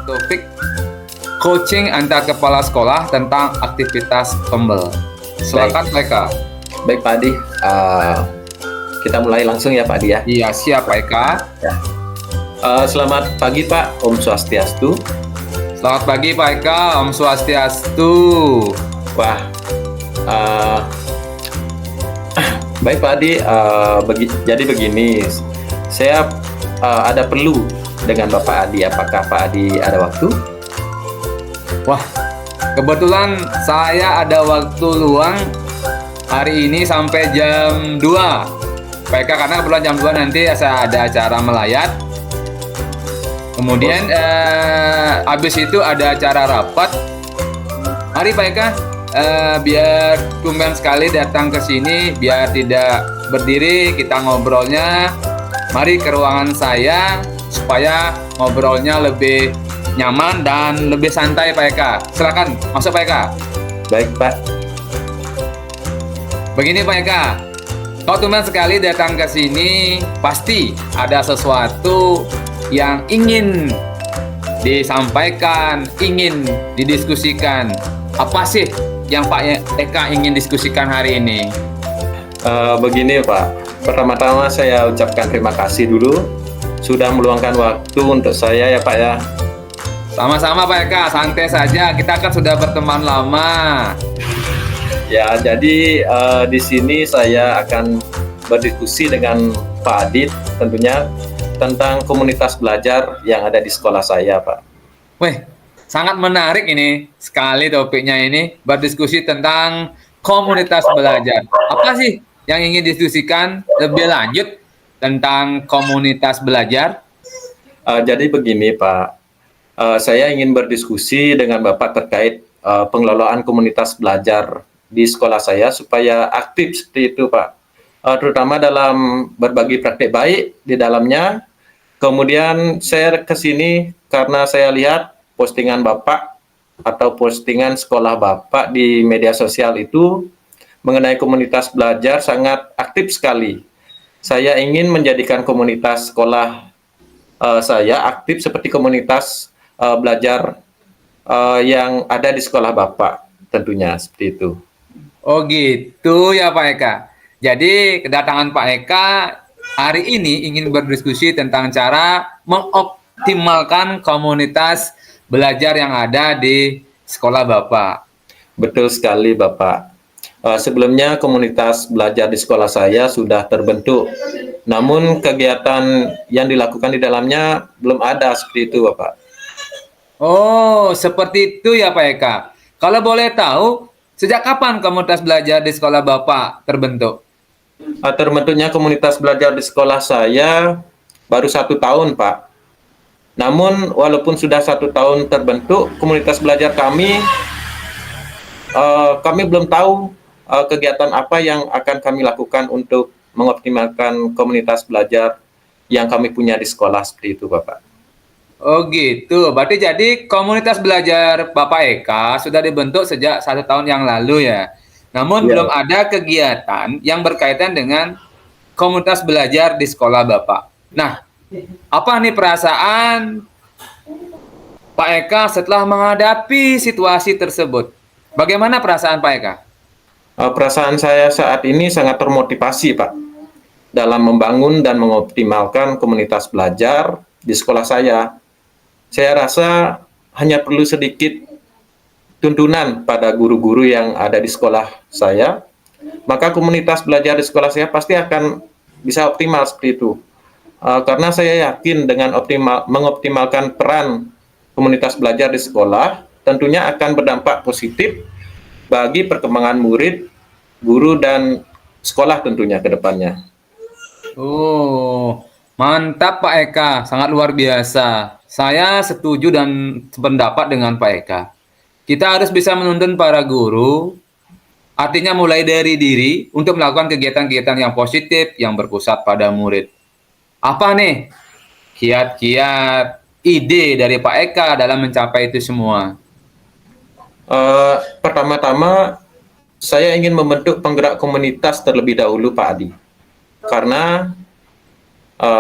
topik coaching antar kepala sekolah tentang aktivitas pembel. Silakan mereka. Baik Pak Adi, kita mulai langsung ya Pak Adi ya. Iya, siap Pak Eka. Ya. Selamat pagi Pak, Om Swastiastu. Selamat pagi Pak Eka, Om Swastiastu. Wah, baik Pak Adi, jadi begini, saya ada perlu dengan Bapak Adi. Apakah Pak Adi ada waktu? Wah, kebetulan saya ada waktu luang hari ini sampai jam 2 Pak Eka, karena kebetulan jam 2 nanti saya ada acara melayat. Kemudian habis itu ada acara rapat. Mari Pak Eka, biar tumben sekali datang ke sini, biar tidak berdiri kita ngobrolnya. Mari ke ruangan saya supaya ngobrolnya lebih nyaman dan lebih santai Pak Eka. Silakan masuk Pak Eka. Baik Pak. Begini Pak Eka, kalau tumben sekali datang ke sini, pasti ada sesuatu yang ingin disampaikan, ingin didiskusikan. Apa sih yang Pak Eka ingin diskusikan hari ini? Begini Pak, pertama-tama saya ucapkan terima kasih dulu sudah meluangkan waktu untuk saya ya Pak ya. Sama-sama Pak Eka, santai saja, kita kan sudah berteman lama. Ya, jadi di sini saya akan berdiskusi dengan Pak Adit tentunya tentang komunitas belajar yang ada di sekolah saya, Pak. Wih, sangat menarik ini sekali topiknya ini, berdiskusi tentang komunitas belajar. Apa sih yang ingin didiskusikan lebih lanjut tentang komunitas belajar? Jadi begini, Pak. Saya ingin berdiskusi dengan Bapak terkait pengelolaan komunitas belajar di sekolah saya supaya aktif seperti itu, Pak. Terutama dalam berbagi praktik baik di dalamnya. Kemudian saya ke sini karena saya lihat postingan Bapak atau postingan sekolah Bapak di media sosial itu mengenai komunitas belajar sangat aktif sekali. Saya ingin menjadikan komunitas sekolah saya aktif seperti komunitas belajar yang ada di sekolah Bapak, tentunya seperti itu. Oh gitu ya Pak Eka. Jadi kedatangan Pak Eka hari ini ingin berdiskusi tentang cara mengoptimalkan komunitas belajar yang ada di sekolah Bapak. Betul sekali Bapak. Sebelumnya komunitas belajar di sekolah saya sudah terbentuk. Namun kegiatan yang dilakukan di dalamnya belum ada seperti itu Bapak. Oh, seperti itu ya Pak Eka. Kalau boleh tahu, sejak kapan komunitas belajar di sekolah Bapak terbentuk? Terbentuknya komunitas belajar di sekolah saya baru 1 tahun, Pak. Namun, walaupun sudah 1 tahun terbentuk, komunitas belajar kami belum tahu kegiatan apa yang akan kami lakukan untuk mengoptimalkan komunitas belajar yang kami punya di sekolah seperti itu, Bapak. Oh gitu, berarti jadi komunitas belajar Bapak Eka sudah dibentuk sejak 1 tahun yang lalu ya. Namun belum ada kegiatan yang berkaitan dengan komunitas belajar di sekolah Bapak. Nah, apa nih perasaan Pak Eka setelah menghadapi situasi tersebut? Bagaimana perasaan Pak Eka? Perasaan saya saat ini sangat termotivasi, Pak, dalam membangun dan mengoptimalkan komunitas belajar di sekolah saya. Saya rasa hanya perlu sedikit tuntunan pada guru-guru yang ada di sekolah saya, maka komunitas belajar di sekolah saya pasti akan bisa optimal seperti itu. Karena saya yakin dengan mengoptimalkan peran komunitas belajar di sekolah, tentunya akan berdampak positif bagi perkembangan murid, guru, dan sekolah tentunya ke depannya. Oh, mantap Pak Eka, sangat luar biasa. Saya setuju dan sependapat dengan Pak Eka. Kita harus bisa menuntun para guru, artinya mulai dari diri untuk melakukan kegiatan-kegiatan yang positif yang berpusat pada murid. Apa nih kiat-kiat ide dari Pak Eka dalam mencapai itu semua? Pertama-tama, saya ingin membentuk penggerak komunitas terlebih dahulu, Pak Adi. Karena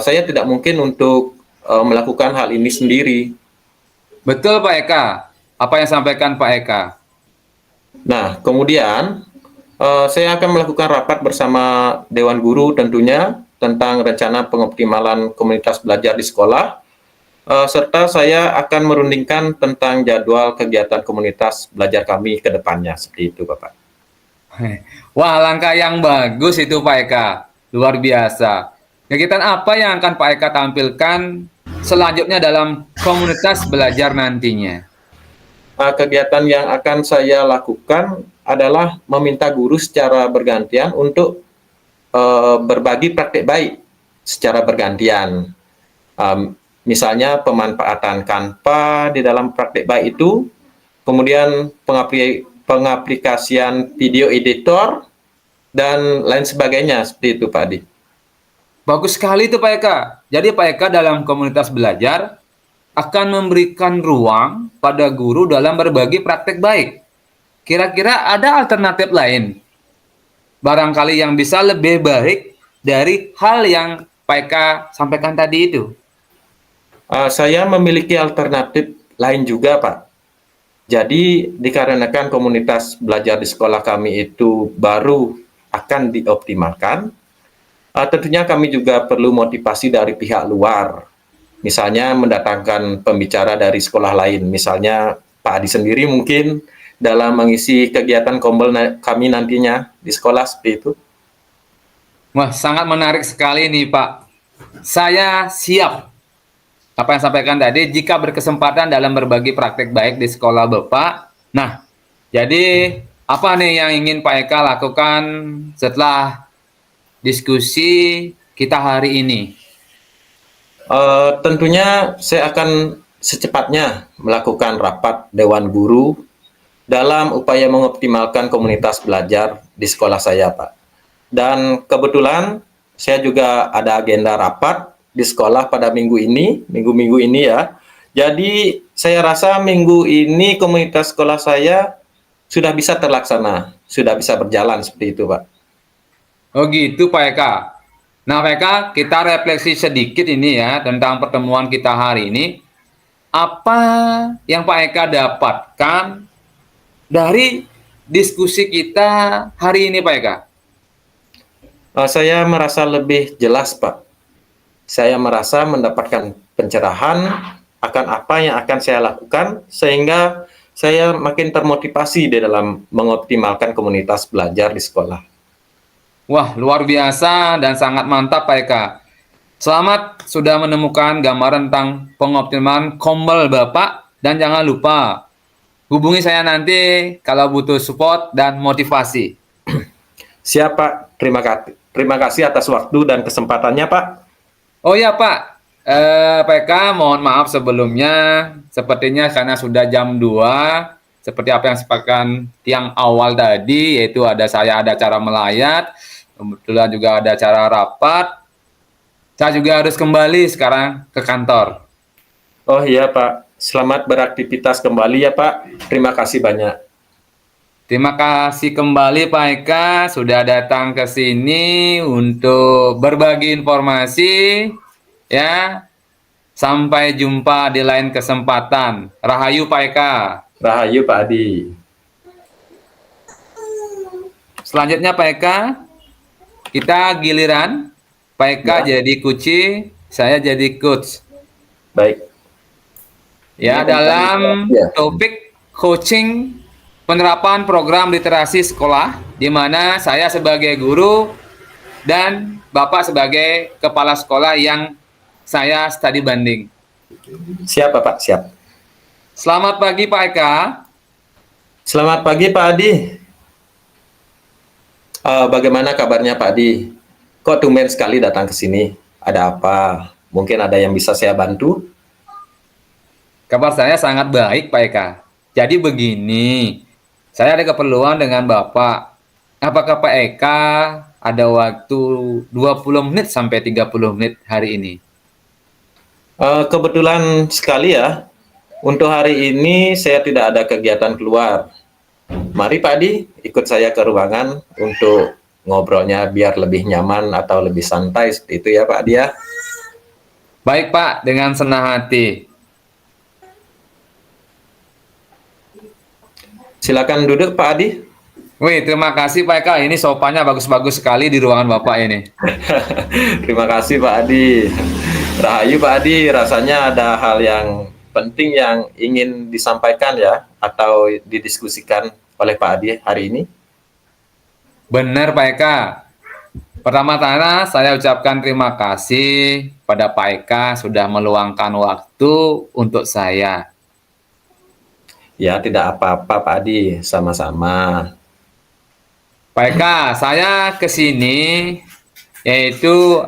saya tidak mungkin untuk melakukan hal ini sendiri. Betul Pak Eka. Apa yang sampaikan Pak Eka? Nah, kemudian saya akan melakukan rapat bersama Dewan Guru tentunya tentang rencana pengoptimalan komunitas belajar di sekolah, serta saya akan merundingkan tentang jadwal kegiatan komunitas belajar kami ke depannya. Seperti itu, Bapak. Wah, langkah yang bagus itu Pak Eka. Luar biasa. Kegiatan apa yang akan Pak Eka tampilkan selanjutnya dalam komunitas belajar nantinya? Kegiatan yang akan saya lakukan adalah meminta guru secara bergantian untuk berbagi praktik baik secara bergantian. Misalnya pemanfaatan Canva di dalam praktik baik itu, kemudian pengaplikasian video editor, dan lain sebagainya. Seperti itu, Pak Adi. Bagus sekali itu Pak Eka. Jadi Pak Eka dalam komunitas belajar akan memberikan ruang pada guru dalam berbagi praktek baik. Kira-kira ada alternatif lain? Barangkali yang bisa lebih baik dari hal yang Pak Eka sampaikan tadi itu. Saya memiliki alternatif lain juga, Pak. Jadi, dikarenakan komunitas belajar di sekolah kami itu baru akan dioptimalkan, tentunya kami juga perlu motivasi dari pihak luar. Misalnya mendatangkan pembicara dari sekolah lain, misalnya Pak Adi sendiri mungkin dalam mengisi kegiatan kombel kami nantinya di sekolah seperti itu. Wah, sangat menarik sekali nih Pak. Saya siap apa yang sampaikan tadi jika berkesempatan dalam berbagi praktek baik di sekolah Bapak. Nah, jadi apa nih yang ingin Pak Eka lakukan setelah diskusi kita hari ini? Tentunya saya akan secepatnya melakukan rapat Dewan Guru dalam upaya mengoptimalkan komunitas belajar di sekolah saya, Pak. Dan kebetulan saya juga ada agenda rapat di sekolah pada minggu-minggu ini ya. Jadi saya rasa minggu ini komunitas sekolah saya sudah bisa terlaksana, sudah bisa berjalan seperti itu, Pak. Oh gitu Pak Eka. Nah Pak Eka, kita refleksi sedikit ini ya tentang pertemuan kita hari ini. Apa yang Pak Eka dapatkan dari diskusi kita hari ini Pak Eka? Saya merasa lebih jelas, Pak. Saya merasa mendapatkan pencerahan akan apa yang akan saya lakukan, sehingga saya makin termotivasi di dalam mengoptimalkan komunitas belajar di sekolah. Wah, luar biasa dan sangat mantap Pak Eka. Selamat sudah menemukan gambaran tentang pengoptimalan kombel Bapak, dan jangan lupa hubungi saya nanti kalau butuh support dan motivasi. Siap, Pak. Terima kasih atas waktu dan kesempatannya, Pak. Oh ya Pak, Pak Eka mohon maaf sebelumnya, sepertinya karena sudah jam 2, seperti apa yang sepakan tiang awal tadi, yaitu saya ada acara melayat, kebetulan juga ada acara rapat, saya juga harus kembali sekarang ke kantor. Oh iya, Pak. Selamat beraktivitas kembali ya, Pak. Terima kasih banyak. Terima kasih kembali Pak Eka sudah datang ke sini untuk berbagi informasi ya. Sampai jumpa di lain kesempatan. Rahayu Pak Eka. Rahayu Pak Adi. Selanjutnya Pak Eka, kita giliran. Pak Eka jadi kunci, saya jadi coach. Baik. Ya, dalam topik coaching penerapan program literasi sekolah, di mana saya sebagai guru dan Bapak sebagai kepala sekolah yang saya studi banding. Siap, Bapak, siap. Selamat pagi Pak Eka. Selamat pagi Pak Adi. Bagaimana kabarnya Pak Adi? Kok tumben sekali datang ke sini? Ada apa? Mungkin ada yang bisa saya bantu? Kabar saya sangat baik Pak Eka. Jadi begini, saya ada keperluan dengan Bapak. Apakah Pak Eka ada waktu 20 menit sampai 30 menit hari ini? Kebetulan sekali ya. Untuk hari ini saya tidak ada kegiatan keluar. Mari Pak Adi, ikut saya ke ruangan untuk ngobrolnya biar lebih nyaman atau lebih santai seperti itu ya Pak Adi ya. Baik Pak, dengan senang hati. Silakan duduk Pak Adi. Wih, terima kasih Pak Eka. Ini sopannya bagus-bagus sekali di ruangan Bapak ini. Terima kasih Pak Adi. Rahayu Pak Adi, rasanya ada hal yang penting yang ingin disampaikan ya, atau didiskusikan oleh Pak Adi hari ini. Benar Pak Eka. Pertama-tama saya ucapkan terima kasih pada Pak Eka sudah meluangkan waktu untuk saya. Ya, tidak apa-apa Pak Adi, sama-sama. Pak Eka, saya ke sini yaitu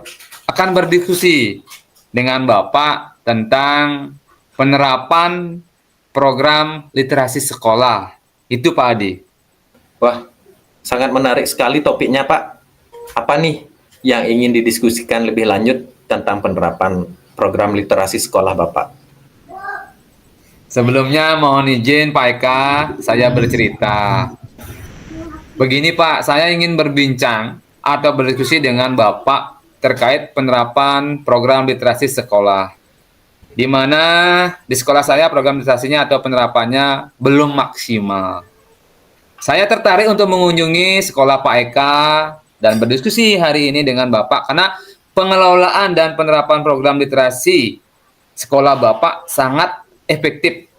akan berdiskusi dengan Bapak tentang penerapan program literasi sekolah. Itu Pak Adi. Wah, sangat menarik sekali topiknya Pak. Apa nih yang ingin didiskusikan lebih lanjut tentang penerapan program literasi sekolah Bapak? Sebelumnya mohon izin Pak Eka, saya bercerita. Begini Pak, saya ingin berbincang atau berdiskusi dengan Bapak terkait penerapan program literasi sekolah. Di mana di sekolah saya program literasinya atau penerapannya belum maksimal. Saya tertarik untuk mengunjungi sekolah Pak Eka dan berdiskusi hari ini dengan Bapak karena pengelolaan dan penerapan program literasi sekolah Bapak sangat efektif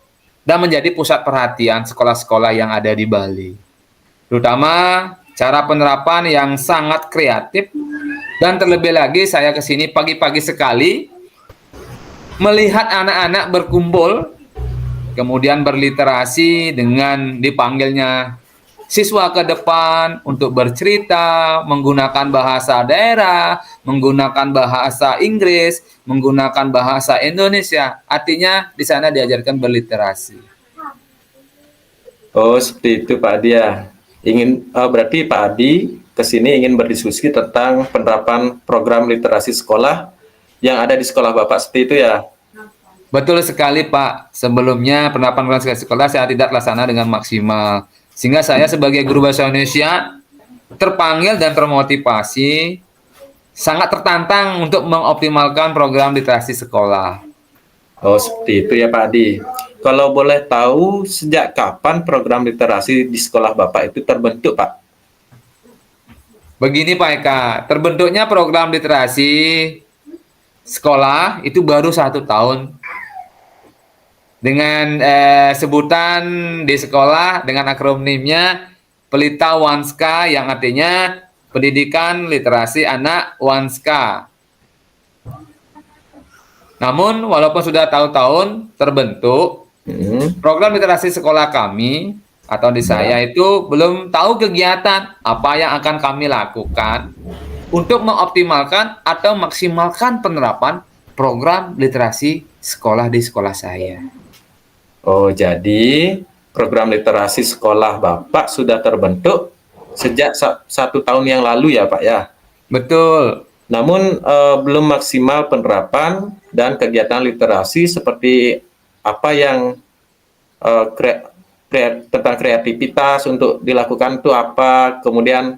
dan menjadi pusat perhatian sekolah-sekolah yang ada di Bali. Terutama cara penerapan yang sangat kreatif dan terlebih lagi saya ke sini pagi-pagi sekali melihat anak-anak berkumpul kemudian berliterasi dengan dipanggilnya siswa ke depan untuk bercerita menggunakan bahasa daerah, menggunakan bahasa Inggris, menggunakan bahasa Indonesia. Artinya di sana diajarkan berliterasi. Oh, seperti itu Pak Adi ya. Berarti Pak Adi kesini ingin berdiskusi tentang penerapan program literasi sekolah yang ada di sekolah Bapak seperti itu ya. Betul sekali Pak. Sebelumnya penerapan program literasi sekolah saya tidak laksana dengan maksimal. Sehingga saya sebagai guru bahasa Indonesia terpanggil dan termotivasi sangat tertantang untuk mengoptimalkan program literasi sekolah. Oh, seperti itu ya Pak Adi. Kalau boleh tahu, sejak kapan program literasi di sekolah Bapak itu terbentuk, Pak? Begini Pak Eka, terbentuknya program literasi sekolah itu baru 1 tahun. Dengan sebutan di sekolah dengan akronimnya Pelita Wanska yang artinya Pendidikan Literasi Anak Wanska. Namun walaupun sudah tahun-tahun terbentuk, program literasi sekolah kami atau di saya itu belum tahu kegiatan apa yang akan kami lakukan untuk mengoptimalkan atau maksimalkan penerapan program literasi sekolah di sekolah saya. Oh, jadi program literasi sekolah Bapak sudah terbentuk sejak 1 tahun yang lalu ya Pak ya? Betul. Namun belum maksimal penerapan dan kegiatan literasi seperti apa yang tentang kreativitas untuk dilakukan itu apa, kemudian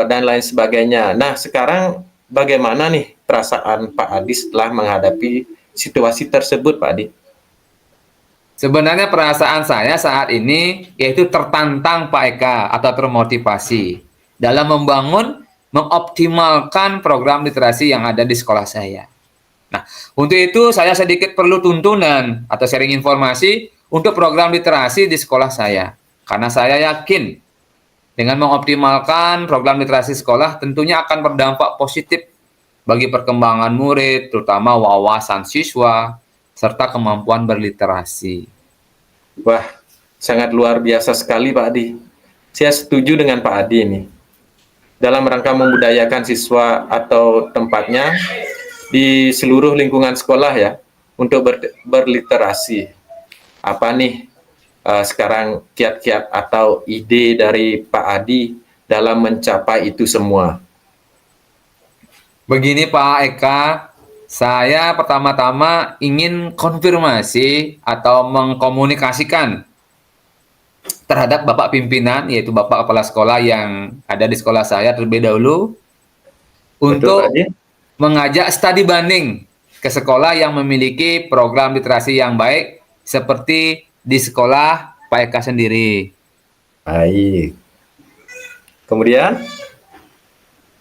dan lain sebagainya. Nah, sekarang bagaimana nih perasaan Pak Adi setelah menghadapi situasi tersebut, Pak Adi? Sebenarnya perasaan saya saat ini yaitu tertantang Pak Eka atau termotivasi dalam mengoptimalkan program literasi yang ada di sekolah saya. Nah, untuk itu saya sedikit perlu tuntunan atau sharing informasi untuk program literasi di sekolah saya. Karena saya yakin dengan mengoptimalkan program literasi sekolah tentunya akan berdampak positif bagi perkembangan murid, terutama wawasan siswa, serta kemampuan berliterasi. Wah, sangat luar biasa sekali Pak Adi. Saya setuju dengan Pak Adi ini. Dalam rangka membudayakan siswa atau tempatnya di seluruh lingkungan sekolah ya, untuk berliterasi. Apa nih sekarang kiat-kiat atau ide dari Pak Adi dalam mencapai itu semua? Begini Pak Eka, saya pertama-tama ingin konfirmasi atau mengkomunikasikan terhadap Bapak pimpinan, yaitu Bapak Kepala Sekolah yang ada di sekolah saya terlebih dahulu, untuk mengajak studi banding ke sekolah yang memiliki program literasi yang baik seperti di sekolah Pak Eka sendiri. Baik. Kemudian,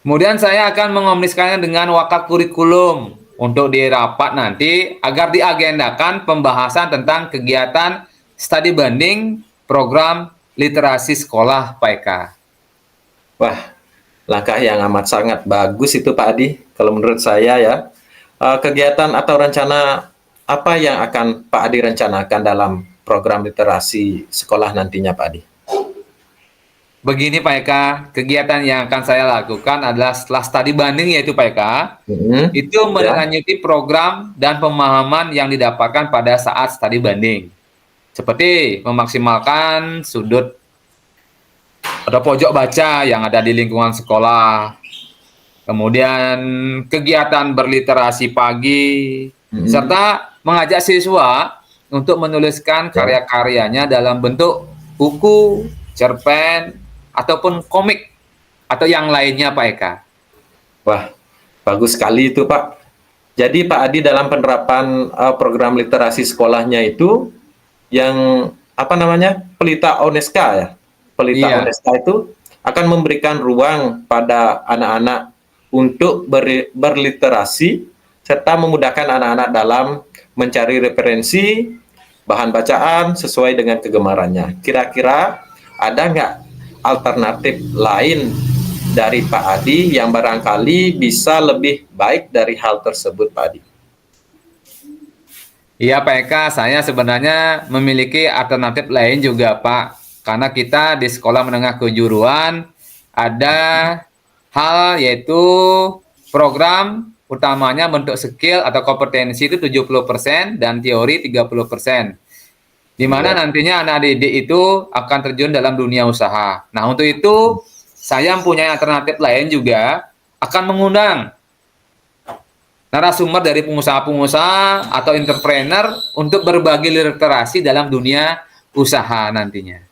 Kemudian saya akan mengomunikasikannya dengan wakil kurikulum untuk di rapat nanti agar diagendakan pembahasan tentang kegiatan studi banding program literasi sekolah Pak Eka. wah, langkah yang amat sangat bagus itu Pak Adi. Kalau menurut saya ya, kegiatan atau rencana apa yang akan Pak Adi rencanakan dalam program literasi sekolah nantinya Pak Adi? Begini Pak Eka, kegiatan yang akan saya lakukan adalah setelah studi banding yaitu Pak Eka, itu Ya, menindaklanjuti program dan pemahaman yang didapatkan pada saat studi banding. Seperti memaksimalkan sudut atau pojok baca yang ada di lingkungan sekolah. Kemudian kegiatan berliterasi pagi, serta mengajak siswa untuk menuliskan ya. karya-karyanya dalam bentuk buku, cerpen, ataupun komik, atau yang lainnya Pak Eka. Wah, bagus sekali itu Pak. Jadi Pak Adi dalam penerapan program literasi sekolahnya itu yang apa namanya Pelita Oneska ya. Pelita Iya, Oneska itu akan memberikan ruang pada anak-anak untuk berliterasi serta memudahkan anak-anak dalam mencari referensi bahan bacaan sesuai dengan kegemarannya. Kira-kira ada nggak alternatif lain dari Pak Adi yang barangkali bisa lebih baik dari hal tersebut Pak Adi? iya Pak Eka, saya sebenarnya memiliki alternatif lain juga Pak. Karena kita di sekolah menengah kejuruan ada hal yaitu program utamanya bentuk skill atau kompetensi itu 70% dan teori 30%. Di mana Ya. nantinya anak didik itu akan terjun dalam dunia usaha. Nah, untuk itu saya mempunyai alternatif lain juga akan mengundang narasumber dari pengusaha-pengusaha atau entrepreneur untuk berbagi literasi dalam dunia usaha nantinya.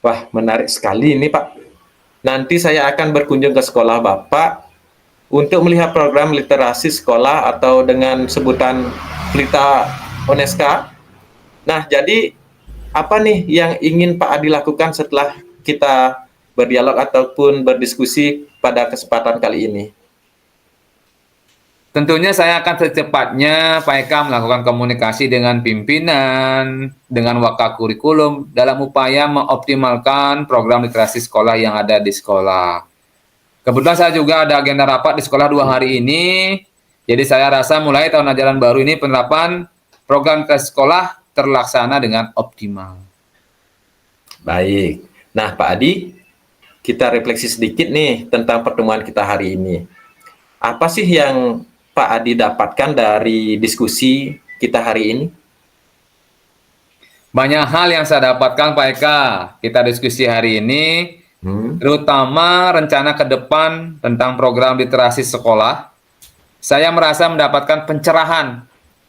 Wah, menarik sekali ini Pak. Nanti saya akan berkunjung ke sekolah Bapak untuk melihat program literasi sekolah atau dengan sebutan Pelita Oneska. Nah, jadi apa nih yang ingin Pak Adi lakukan setelah kita berdialog ataupun berdiskusi pada kesempatan kali ini? Tentunya saya akan secepatnya Pak Eka melakukan komunikasi dengan pimpinan, dengan wakil kurikulum dalam upaya mengoptimalkan program literasi sekolah yang ada di sekolah. Kebetulan saya juga ada agenda rapat di sekolah 2 hari ini, jadi saya rasa mulai tahun ajaran baru ini penerapan program ke sekolah terlaksana dengan optimal. Baik. Nah, Pak Adi, kita refleksi sedikit nih tentang pertemuan kita hari ini. Apa sih yang Pak Adi dapatkan dari diskusi kita hari ini? Banyak hal yang saya dapatkan Pak Eka, kita diskusi hari ini, terutama rencana ke depan tentang program literasi sekolah. Saya merasa mendapatkan pencerahan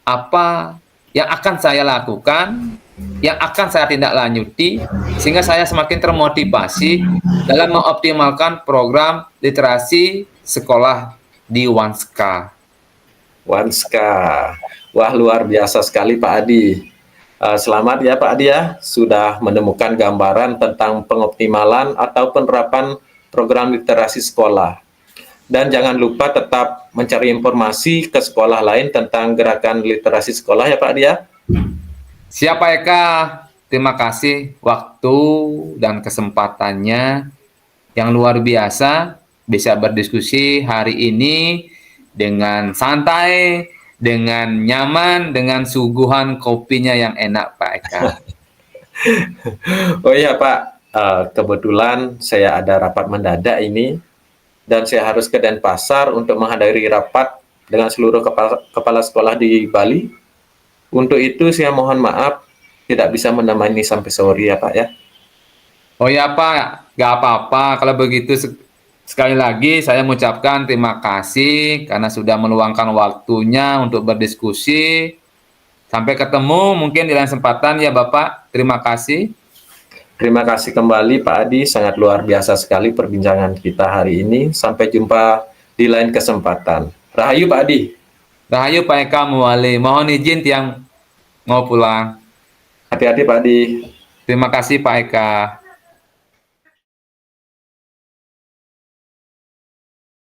apa yang akan saya lakukan, yang akan saya tindak lanjuti, sehingga saya semakin termotivasi dalam mengoptimalkan program literasi sekolah di Wanska. Wanska. Wah, luar biasa sekali Pak Adi. Selamat ya Pak Adi ya, sudah menemukan gambaran tentang pengoptimalan atau penerapan program literasi sekolah. Dan jangan lupa tetap mencari informasi ke sekolah lain tentang gerakan literasi sekolah ya Pak Adi ya. Siapa Eka? Terima kasih waktu dan kesempatannya yang luar biasa bisa berdiskusi hari ini dengan santai, dengan nyaman, dengan suguhan kopinya yang enak Pak Eka. Oh iya Pak, kebetulan saya ada rapat mendadak ini dan saya harus ke Denpasar untuk menghadiri rapat dengan seluruh kepala sekolah di Bali. Untuk itu saya mohon maaf tidak bisa menemani sampai sore ya Pak ya. Oh ya Pak, gak apa-apa kalau begitu. Sekali lagi saya mengucapkan terima kasih karena sudah meluangkan waktunya untuk berdiskusi. Sampai ketemu mungkin di lain kesempatan ya Bapak. Terima kasih. Terima kasih kembali Pak Adi, sangat luar biasa sekali perbincangan kita hari ini. Sampai jumpa di lain kesempatan. Rahayu Pak Adi. Rahayu Pak Eka Muwali. Mohon izin tiang mau pulang. Hati-hati Pak Adi. Terima kasih Pak Eka.